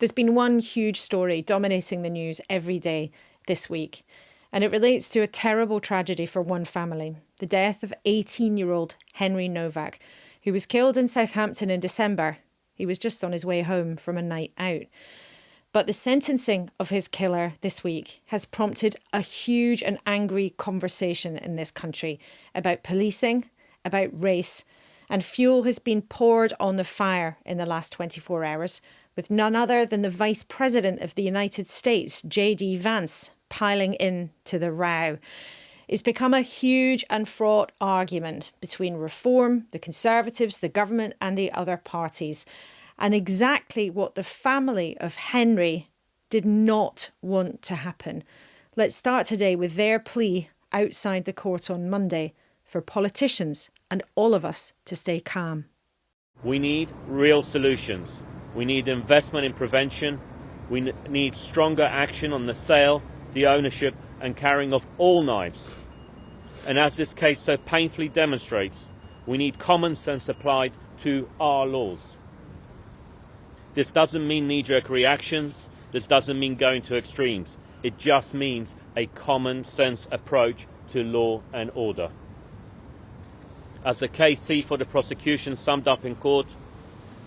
There's been one huge story dominating the news every day this week, and it relates to a terrible tragedy for one family, the death of 18-year-old Henry Nowak, who was killed in Southampton in December. He was just on his way home from a night out. But the sentencing of his killer this week has prompted a huge and angry conversation in this country about policing, about race, and fuel has been poured on the fire in the last 24 hours, with none other than the Vice President of the United States, JD Vance, piling in to the row. It's become a huge and fraught argument between Reform, the Conservatives, the government and the other parties, and exactly what the family of Henry did not want to happen. Let's start today with their plea outside the court on Monday for politicians and all of us to stay calm. We need real solutions. We need investment in prevention. We need stronger action on the sale, the ownership and carrying of all knives. And as this case so painfully demonstrates, we need common sense applied to our laws. This doesn't mean knee-jerk reactions. This doesn't mean going to extremes. It just means a common sense approach to law and order. As the case C for the prosecution summed up in court,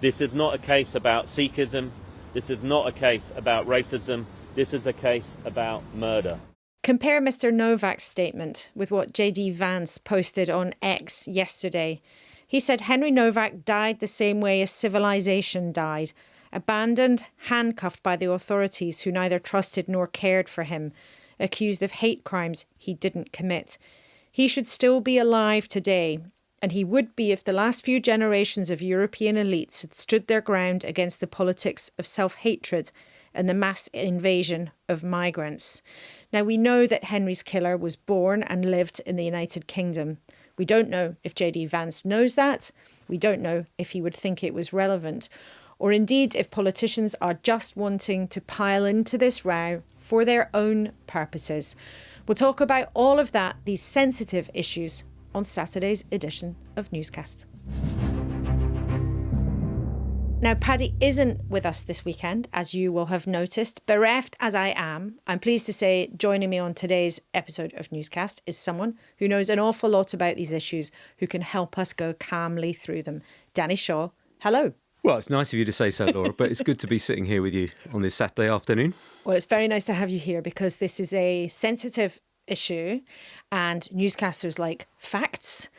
this is not a case about Sikhism. This is not a case about racism. This is a case about murder. Compare Mr. Nowak's statement with what JD Vance posted on X yesterday. He said Henry Nowak died the same way as civilization died, abandoned, handcuffed by the authorities who neither trusted nor cared for him, accused of hate crimes he didn't commit. He should still be alive today, and he would be if the last few generations of European elites had stood their ground against the politics of self-hatred and the mass invasion of migrants. Now, we know that Henry's killer was born and lived in the United Kingdom. We don't know if JD Vance knows that. We don't know if he would think it was relevant, or indeed if politicians are just wanting to pile into this row for their own purposes. We'll talk about all of that, these sensitive issues, on Saturday's edition of Newscast. Now, Paddy isn't with us this weekend, as you will have noticed. Bereft as I am, I'm pleased to say joining me on today's episode of Newscast is someone who knows an awful lot about these issues, who can help us go calmly through them. Danny Shaw, hello. Well, it's nice of you to say so, Laura, but it's good to be sitting here with you on this Saturday afternoon. Well, it's very nice to have you here because this is a sensitive issue and newscasters like facts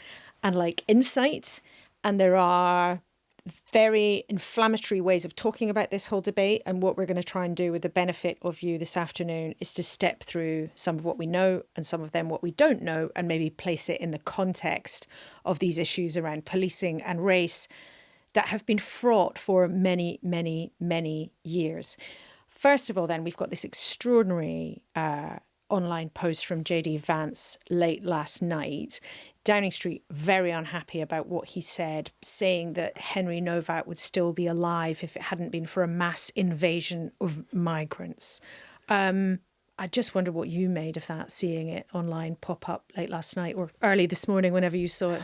and like insight, and there are very inflammatory ways of talking about this whole debate. And what we're going to try and do with the benefit of you this afternoon is to step through some of what we know and some of them what we don't know, and maybe place it in the context of these issues around policing and race that have been fraught for many, many, many years. First of all, then, we've got this extraordinary online post from JD Vance late last night. Downing Street very unhappy about what he said, saying that Henry Nowak would still be alive if it hadn't been for a mass invasion of migrants. I just wonder what you made of that, seeing it online pop up late last night or early this morning, whenever you saw it.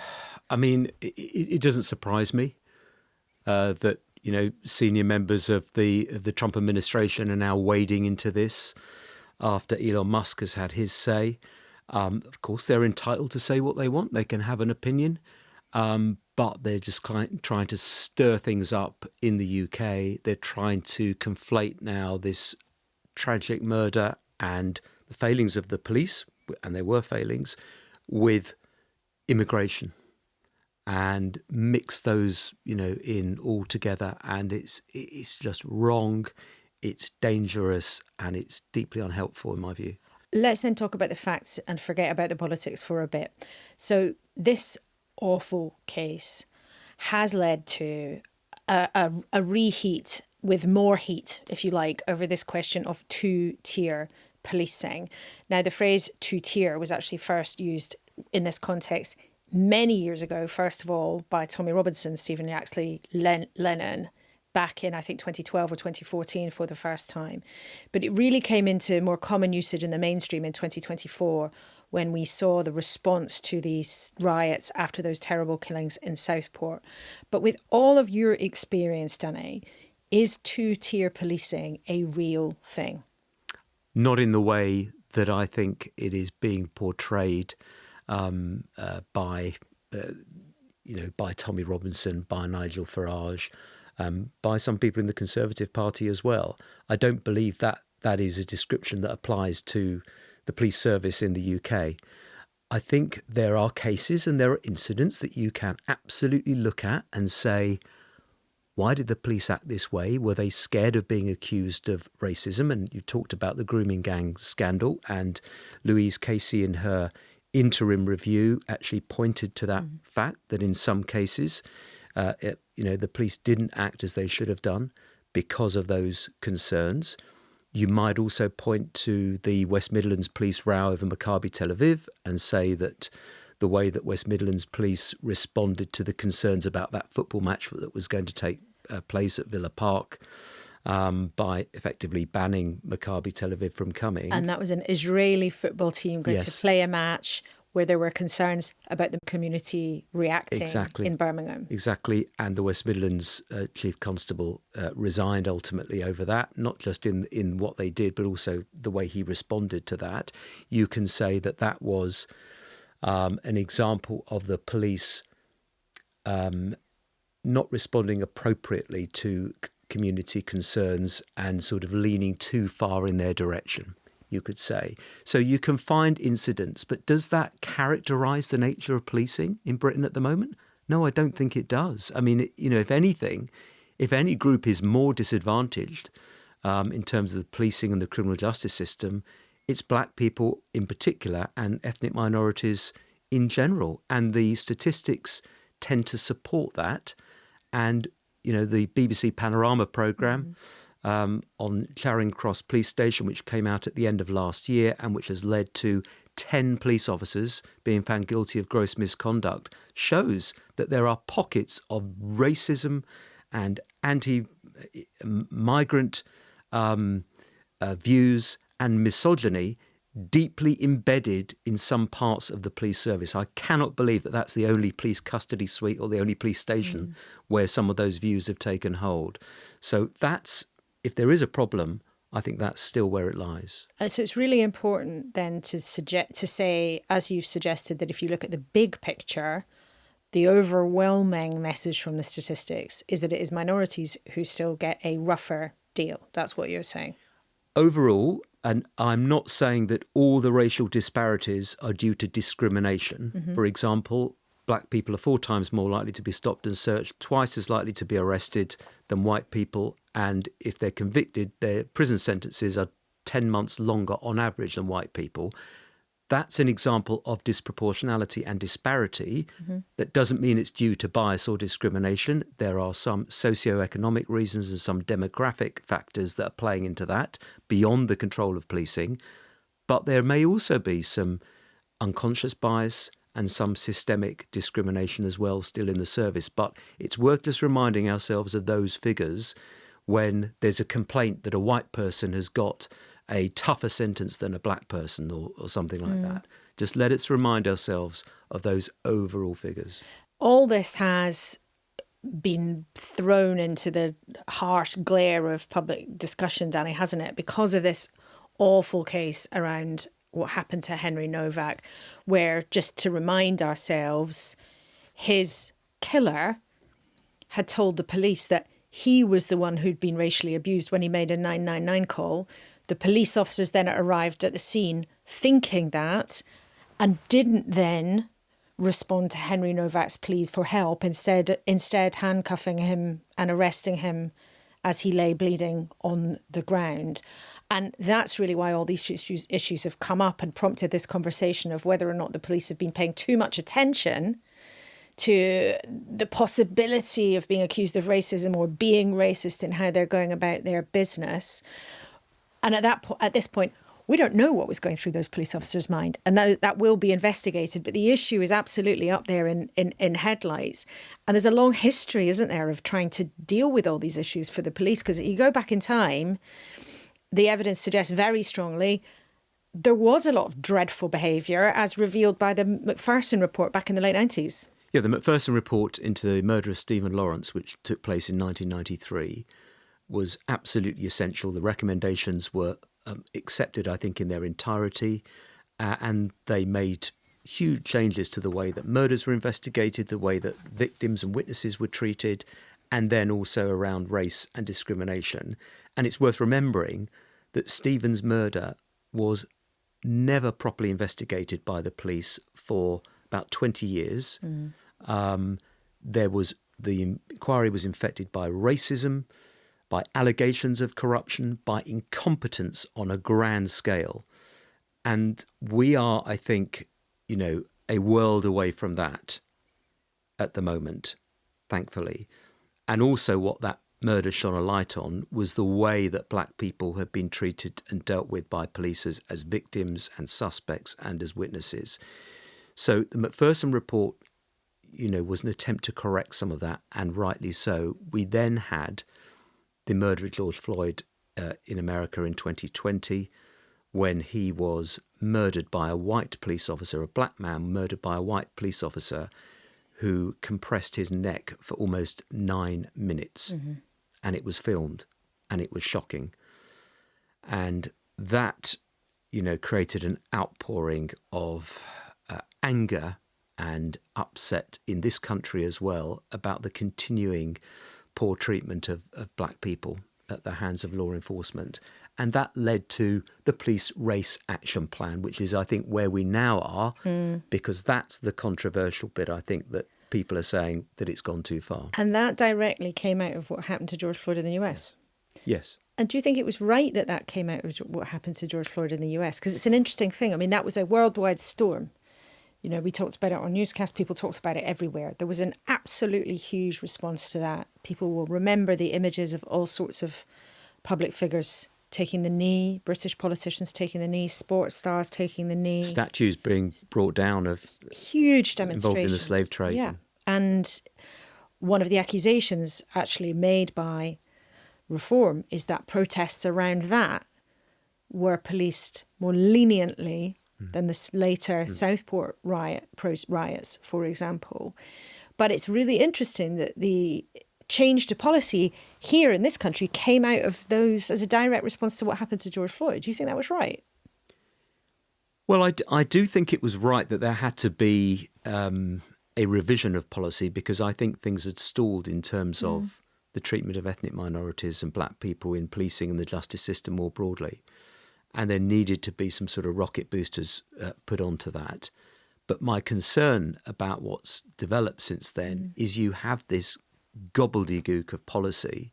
I mean, it doesn't surprise me that, you know, senior members of the Trump administration are now wading into this after Elon Musk has had his say. Of course, they're entitled to say what they want. They can have an opinion, but they're just trying to stir things up in the UK. They're trying to conflate now this tragic murder and the failings of the police, and there were failings, with immigration, and mix those, you know, in all together. And it's just wrong. It's dangerous, and it's deeply unhelpful in my view. Let's then talk about the facts and forget about the politics for a bit. So this awful case has led to a reheat, with more heat, if you like, over this question of two-tier policing. Now, the phrase two-tier was actually first used in this context many years ago, first of all, by Tommy Robinson, Stephen Yaxley, Lennon, back in, I think, 2012 or 2014 for the first time. But it really came into more common usage in the mainstream in 2024, when we saw the response to these riots after those terrible killings in Southport. But with all of your experience, Danny, Is two-tier policing a real thing? Not in the way that I think it is being portrayed by Tommy Robinson, by Nigel Farage, by some people in the Conservative Party as well. I don't believe that that is a description that applies to the police service in the UK. I think there are cases and there are incidents that you can absolutely look at and say, why did the police act this way? Were they scared of being accused of racism? And you talked about the grooming gang scandal, and Louise Casey in her interim review actually pointed to that fact that in some cases, the police didn't act as they should have done because of those concerns. You might also point to the West Midlands police row over Maccabi Tel Aviv and say that the way that West Midlands police responded to the concerns about that football match that was going to take place at Villa Park by effectively banning Maccabi Tel Aviv from coming. And that was an Israeli football team going to play a match where there were concerns about the community reacting in Birmingham. Exactly. And the West Midlands Chief Constable resigned ultimately over that, not just in what they did, but also the way he responded to that. You can say that that was an example of the police not responding appropriately to community concerns and sort of leaning too far in their direction, you could say. So you can find incidents, but does that characterise the nature of policing in Britain at the moment? No, I don't think it does. I mean, if anything, if any group is more disadvantaged in terms of the policing and the criminal justice system, it's black people in particular and ethnic minorities in general. And the statistics tend to support that. And, the BBC Panorama programme on Charing Cross Police Station, which came out at the end of last year and which has led to 10 police officers being found guilty of gross misconduct, shows that there are pockets of racism and anti-migrant views and misogyny deeply embedded in some parts of the police service. I cannot believe that that's the only police custody suite or the only police station where some of those views have taken hold. So that's, if there is a problem, I think that's still where it lies. So it's really important then to say, as you've suggested, that if you look at the big picture, the overwhelming message from the statistics is that it is minorities who still get a rougher deal. That's what you're saying. Overall, and I'm not saying that all the racial disparities are due to discrimination. For example, black people are 4 times more likely to be stopped and searched, twice as likely to be arrested than white people. And if they're convicted, their prison sentences are 10 months longer on average than white people. That's an example of disproportionality and disparity. That doesn't mean it's due to bias or discrimination. There are some socioeconomic reasons and some demographic factors that are playing into that beyond the control of policing. But there may also be some unconscious bias and some systemic discrimination as well still in the service. But it's worth just reminding ourselves of those figures when there's a complaint that a white person has got a tougher sentence than a black person or something like that. Just let us remind ourselves of those overall figures. All this has been thrown into the harsh glare of public discussion, Danny, hasn't it? Because of this awful case around what happened to Henry Nowak, where, just to remind ourselves, his killer had told the police that he was the one who'd been racially abused when he made a 999 call. The police officers then arrived at the scene thinking that and didn't then respond to Henry Nowak's pleas for help, instead handcuffing him and arresting him as he lay bleeding on the ground. And that's really why all these issues have come up and prompted this conversation of whether or not the police have been paying too much attention to the possibility of being accused of racism or being racist in how they're going about their business. And at this point, we don't know what was going through those police officers' mind, and that will be investigated. But the issue is absolutely up there in headlights. And there's a long history, isn't there, of trying to deal with all these issues for the police. Because you go back in time, the evidence suggests very strongly there was a lot of dreadful behaviour, as revealed by the Macpherson report back in the late 90s. Yeah, the Macpherson report into the murder of Stephen Lawrence, which took place in 1993, was absolutely essential. The recommendations were accepted, I think, in their entirety, and they made huge changes to the way that murders were investigated, the way that victims and witnesses were treated, and then also around race and discrimination. And it's worth remembering that Stephen's murder was never properly investigated by the police for about 20 years. The inquiry was infected by racism, by allegations of corruption, by incompetence on a grand scale. And we are, I think, a world away from that at the moment, thankfully. And also what that murder shone a light on was the way that black people have been treated and dealt with by police as victims and suspects and as witnesses. So the Macpherson report, was an attempt to correct some of that, and rightly so. We then had the murder of George Floyd in America in 2020, when he was murdered by a white police officer, a black man murdered by a white police officer who compressed his neck for almost 9 minutes. And it was filmed, and it was shocking. And that, created an outpouring of anger and upset in this country as well about the continuing poor treatment of black people at the hands of law enforcement. And that led to the Police Race Action Plan, which is, I think, where we now are, because that's the controversial bit, I think, that people are saying that it's gone too far. And that directly came out of what happened to George Floyd in the US. Yes. And do you think it was right that came out of what happened to George Floyd in the US? Because it's an interesting thing. I mean, that was a worldwide storm. We talked about it on Newscast. People talked about it everywhere. There was an absolutely huge response to that. People will remember the images of all sorts of public figures taking the knee, British politicians taking the knee, sports stars taking the knee. Statues being brought down of huge demonstrations involved in the slave trade. Yeah. And one of the accusations actually made by Reform is that protests around that were policed more leniently than the later Southport riots, for example. But it's really interesting that the change to policy here in this country came out of those as a direct response to what happened to George Floyd. Do you think that was right? Well, I do think it was right that there had to be a revision of policy, because I think things had stalled in terms of the treatment of ethnic minorities and black people in policing and the justice system more broadly. And there needed to be some sort of rocket boosters put onto that. But my concern about what's developed since then is you have this gobbledygook of policy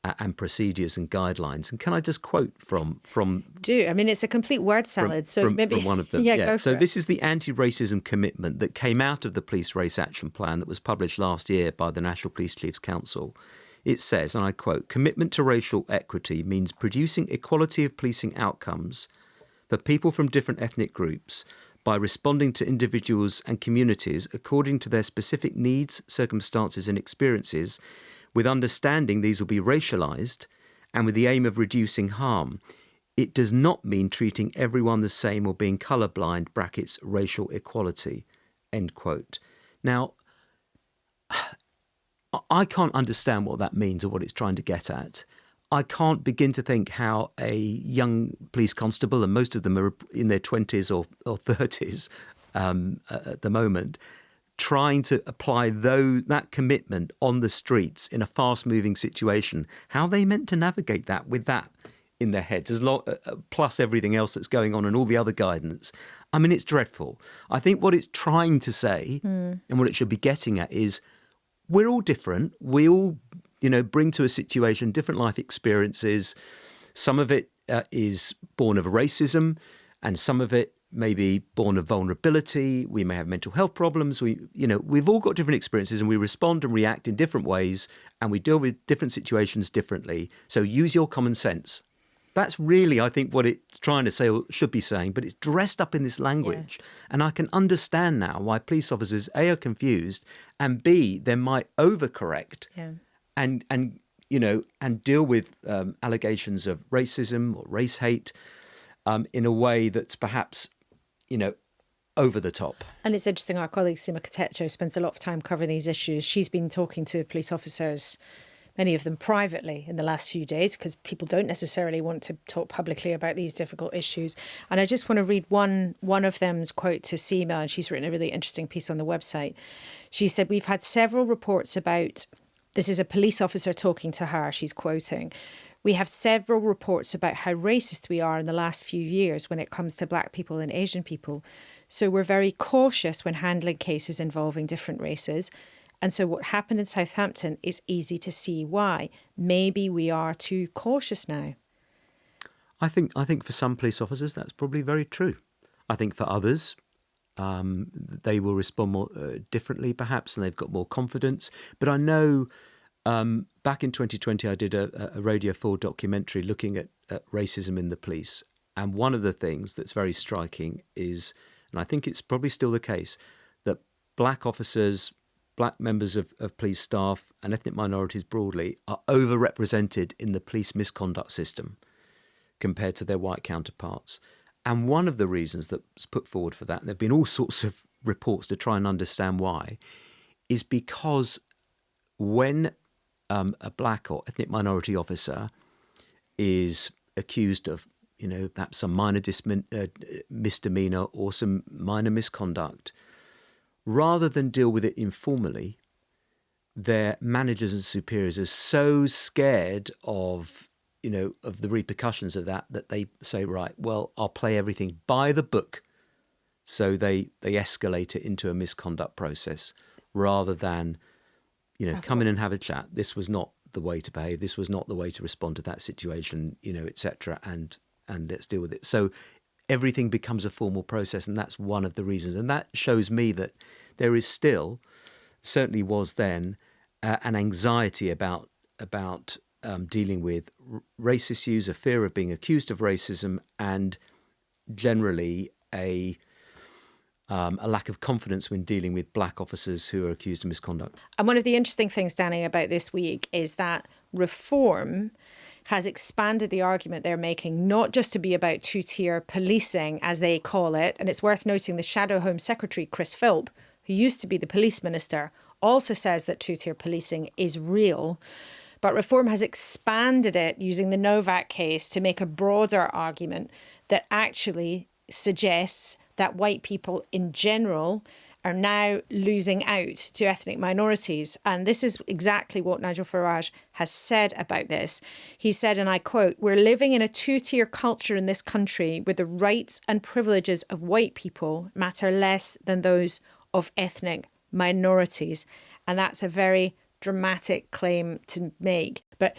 and procedures and guidelines. And can I just quote from Do. I mean, it's a complete word salad. From one of them. Go so for this is the anti-racism commitment that came out of the Police Race Action Plan that was published last year by the National Police Chiefs Council. It says, and I quote, "Commitment to racial equity means producing equality of policing outcomes for people from different ethnic groups by responding to individuals and communities according to their specific needs, circumstances and experiences, with understanding these will be racialised and with the aim of reducing harm. It does not mean treating everyone the same or being colourblind, brackets, racial equality," end quote. Now, I can't understand what that means or what it's trying to get at. I can't begin to think how a young police constable, and most of them are in their 20s or 30s at the moment, trying to apply that commitment on the streets in a fast-moving situation, how are they meant to navigate that with that in their heads, plus everything else that's going on and all the other guidance? I mean, it's dreadful. I think what it's trying to say and what it should be getting at is we're all different. We all, bring to a situation different life experiences. Some of it is born of racism, and some of it may be born of vulnerability. We may have mental health problems. We've all got different experiences, and we respond and react in different ways, and we deal with different situations differently. So use your common sense. That's really, I think, what it's trying to say or should be saying, but it's dressed up in this language. Yeah. And I can understand now why police officers, A, are confused, and B, they might overcorrect and deal with allegations of racism or race hate in a way that's perhaps, over the top. And it's interesting, our colleague Sima Katecho spends a lot of time covering these issues. She's been talking to police officers many of them privately in the last few days, because people don't necessarily want to talk publicly about these difficult issues. And I just want to read one of them's quote to Seema, and she's written a really interesting piece on the website. She said, "We've had several reports about," this is a police officer talking to her, she's quoting, "We have several reports about how racist we are in the last few years when it comes to Black people and Asian people. So we're very cautious when handling cases involving different races. And so what happened in Southampton is easy to see why. Maybe we are too cautious now." I think for some police officers that's probably very true. I think for others, they will respond more differently, perhaps, and they've got more confidence. But I know back in 2020, I did a Radio 4 documentary looking at racism in the police. And one of the things that's very striking is, and I think it's probably still the case, that Black officers, Black members of police staff and ethnic minorities broadly are overrepresented in the police misconduct system compared to their white counterparts. And one of the reasons that's put forward for that, and there have been all sorts of reports to try and understand why, is because when a Black or ethnic minority officer is accused of, perhaps some minor misdemeanor or some minor misconduct, rather than deal with it informally, their managers and superiors are so scared of the repercussions of that they say, right, well, I'll play everything by the book. So they escalate it into a misconduct process rather than, come in and have a chat. This was not the way to behave. This was not the way to respond to that situation, etc. And let's deal with it. So everything becomes a formal process, and that's one of the reasons. And that shows me that there is still, certainly was then, an anxiety about dealing with race issues, a fear of being accused of racism, and generally a lack of confidence when dealing with Black officers who are accused of misconduct. And one of the interesting things, Danny, about this week is that Reform has expanded the argument they're making, not just to be about two-tier policing, as they call it. And it's worth noting the Shadow Home Secretary, Chris Philp, who used to be the police minister, also says that two-tier policing is real. But Reform has expanded it using the Nowak case to make a broader argument that actually suggests that white people in general are now losing out to ethnic minorities. And this is exactly what Nigel Farage has said about this. He said, and I quote, "We're living in a two-tier culture in this country where the rights and privileges of white people matter less than those of ethnic minorities." And that's a very dramatic claim to make. But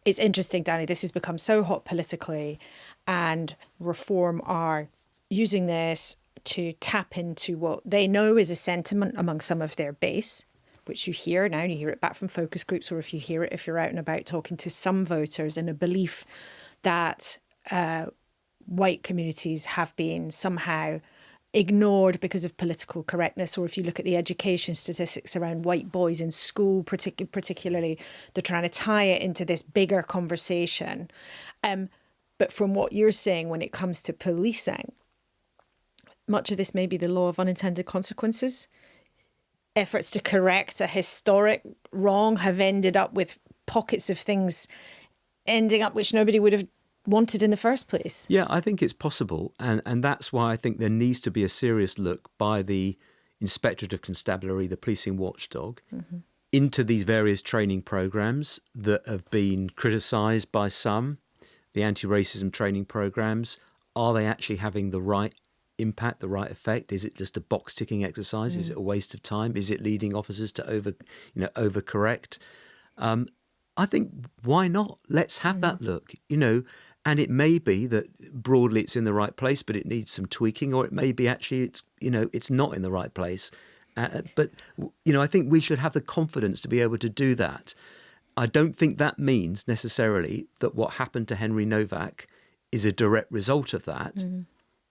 it's interesting, Danny, this has become so hot politically, and Reform are using this to tap into what they know is a sentiment among some of their base, which you hear now, you hear it back from focus groups, or if you hear it, if you're out and about talking to some voters, in a belief that white communities have been somehow ignored because of political correctness. Or if you look at the education statistics around white boys in school, particularly, they're trying to tie it into this bigger conversation. But from what you're saying, when it comes to policing, much of this may be the law of unintended consequences. Efforts to correct a historic wrong have ended up with pockets of things ending up which nobody would have wanted in the first place. Yeah, I think it's possible. And that's why I think there needs to be a serious look by the Inspectorate of Constabulary, the policing watchdog, into these various training programs that have been criticised by some, the anti-racism training programs. Are they actually having the right impact, the right effect? Is it just a box ticking exercise? Is it a waste of time? Is it leading officers to overcorrect? I think, why not? Let's have that look, and it may be that broadly it's in the right place, but it needs some tweaking, or it may be actually it's not in the right place. But I think we should have the confidence to be able to do that. I don't think that means necessarily that what happened to Henry Nowak is a direct result of that.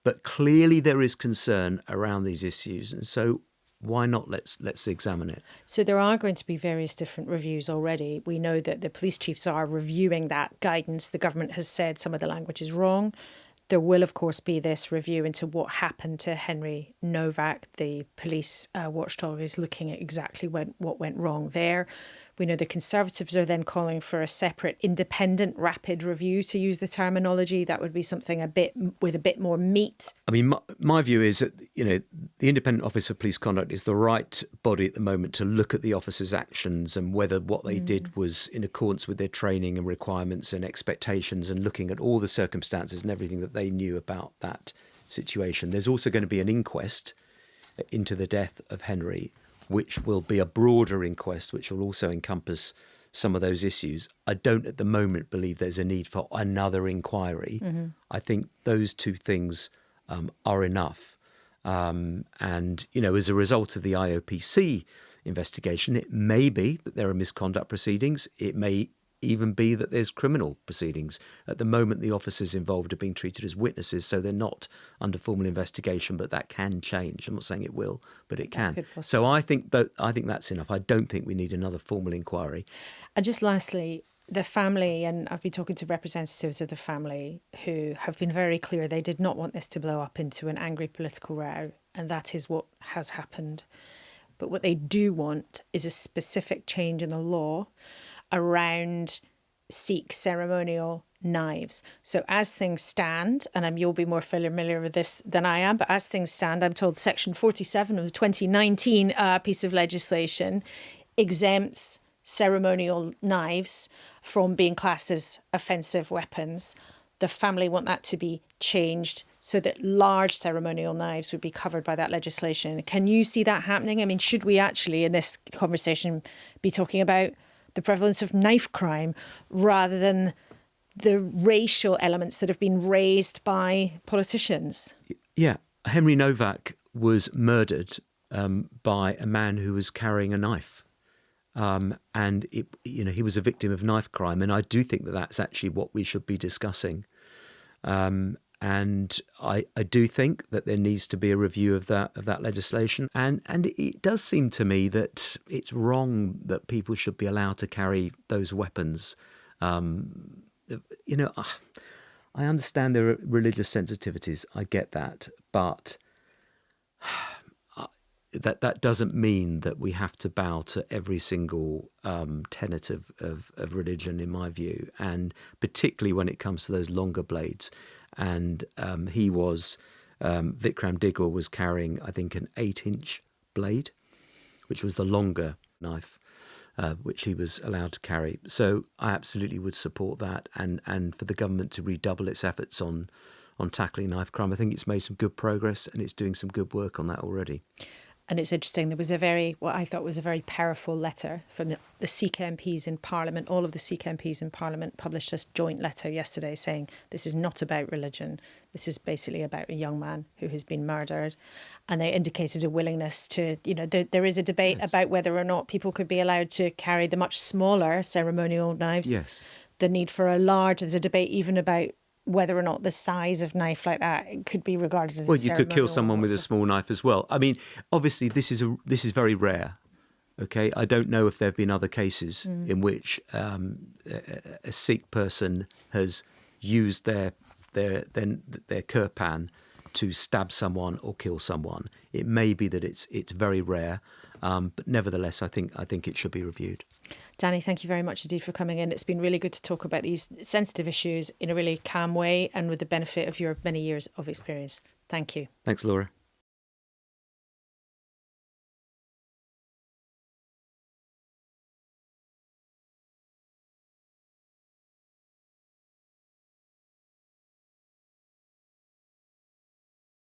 But clearly there is concern around these issues. And so why not? Let's examine it. So there are going to be various different reviews already. We know that the police chiefs are reviewing that guidance. The government has said some of the language is wrong. There will, of course, be this review into what happened to Henry Nowak. The police watchdog is looking at exactly what went wrong there. We know the Conservatives are then calling for a separate independent rapid review, to use the terminology. That would be something with a bit more meat. I mean, my view is that, the Independent Office for Police Conduct is the right body at the moment to look at the officers' actions and whether what they did was in accordance with their training and requirements and expectations, and looking at all the circumstances and everything that they knew about that situation. There's also going to be an inquest into the death of Henry, which will be a broader inquest, which will also encompass some of those issues. I don't at the moment believe there's a need for another inquiry. I think those two things are enough. And, as a result of the IOPC investigation, it may be that there are misconduct proceedings. It may even be that there's criminal proceedings. At the moment, the officers involved are being treated as witnesses, so they're not under formal investigation, but that can change. I'm not saying it will, but it can. So I think that's enough. I don't think we need another formal inquiry. And just lastly, the family, and I've been talking to representatives of the family who have been very clear they did not want this to blow up into an angry political row, and that is what has happened. But what they do want is a specific change in the law around Sikh ceremonial knives. So as things stand, and you'll be more familiar with this than I am, but as things stand, I'm told Section 47 of the 2019 piece of legislation exempts ceremonial knives from being classed as offensive weapons. The family want that to be changed so that large ceremonial knives would be covered by that legislation. Can you see that happening? I mean, should we actually, in this conversation, be talking about the prevalence of knife crime rather than the racial elements that have been raised by politicians? Yeah. Henry Nowak was murdered by a man who was carrying a knife. And he was a victim of knife crime. And I do think that that's actually what we should be discussing. And I do think that there needs to be a review of that legislation. And it does seem to me that it's wrong that people should be allowed to carry those weapons. I understand there are religious sensitivities. I get that. But that doesn't mean that we have to bow to every single tenet of religion, in my view, and particularly when it comes to those longer blades. And Vikram Digwal was carrying, I think, an 8-inch blade, which was the longer knife, which he was allowed to carry. So I absolutely would support that, and for the government to redouble its efforts on tackling knife crime. I think it's made some good progress, and it's doing some good work on that already. And it's interesting, there was what I thought was a very powerful letter from the Sikh MPs in Parliament. All of the Sikh MPs in Parliament published this joint letter yesterday saying this is not about religion. This is basically about a young man who has been murdered. And they indicated a willingness to, there is a debate about whether or not people could be allowed to carry the much smaller ceremonial knives. Yes. The need for there's a debate even about whether or not the size of knife like that could be regarded as you could kill someone with a small knife as well. I mean, obviously this is very rare. Okay, I don't know if there have been other cases in which a Sikh person has used their kirpan to stab someone or kill someone. It may be that it's very rare, but nevertheless, I think it should be reviewed. Danny, thank you very much indeed for coming in. It's been really good to talk about these sensitive issues in a really calm way and with the benefit of your many years of experience. Thank you. Thanks, Laura.